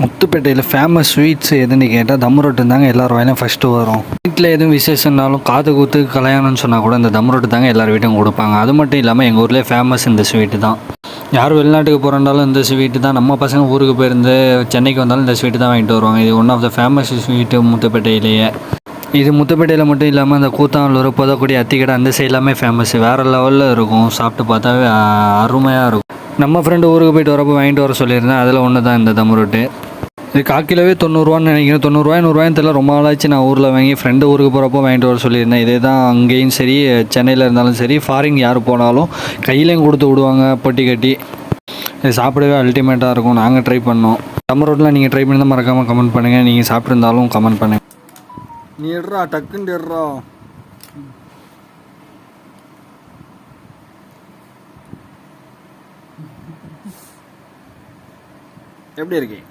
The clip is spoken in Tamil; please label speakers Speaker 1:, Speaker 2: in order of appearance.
Speaker 1: முத்துப்பேட்டையில் ஃபேமஸ் ஸ்வீட்ஸ் எதுன்னு கேட்டால் தம் ரொட்டு தாங்க எல்லார் வாயிலும் ஃபஸ்ட்டு வரும். வீட்டில் எதுவும் விசேஷம்னாலும் காது குத்து கல்யாணம்னு சொன்னால் கூட இந்த தம் ரொட்டு தாங்க எல்லார் வீட்டும் கொடுப்பாங்க. அது மட்டும் இல்லாமல் எங்கள் ஊர்லேயே ஃபேமஸ் இந்த ஸ்வீட்டு தான். யார் வெளிநாட்டுக்கு போகிறனாலும் இந்த ஸ்வீட்டு தான். நம்ம பசங்க ஊருக்கு போயிருந்து சென்னைக்கு வந்தாலும் இந்த ஸ்வீட்டு தான் வாங்கிட்டு வருவாங்க. இது one of the famous sweet முத்துப்பேட்டையிலேயே. இது முத்துப்பேட்டையில் மட்டும் இல்லாமல் அந்த கூத்தானூர் புதக்குடி அத்திக்கடை அந்த சைடு எல்லாமே ஃபேமஸ். வேறு லெவலில் இருக்கும். சாப்பிட்டு பார்த்தாவே அருமையாக இருக்கும். நம்ம ஃப்ரெண்டு ஊருக்கு போயிட்டு வரப்போ வாங்கிட்டு வர சொல்லியிருந்தேன். அதில் ஒன்று தான் இந்த தம் ரொட்டு. இது காக்கிலவே 90 நினைக்கிறேன். 90 100 தெரியல. ரொம்ப நாளாச்சு நான் ஊரில் வாங்கி ஃப்ரெண்டு ஊருக்கு போகிறப்போ வாங்கிட்டு வர சொல்லியிருந்தேன். இதே தான் அங்கேயும் சரி, சென்னையில் இருந்தாலும் சரி, ஃபாரின் யார் போனாலும் கையிலையும் கொடுத்து விடுவாங்க பொட்டி கட்டி. இது சாப்பிடவே அல்டிமேட்டாக இருக்கும். நாங்கள் ட்ரை பண்ணோம். தம் ரொட்டில் நீங்கள் ட்ரை பண்ணி தான் மறக்காமல் கமெண்ட் பண்ணுங்கள். நீங்கள் சாப்பிட்ருந்தாலும் கமெண்ட் பண்ணுங்கள். நீ எடுறா, டக்குன்னு எடுறா. எப்படி இருக்கீங்க?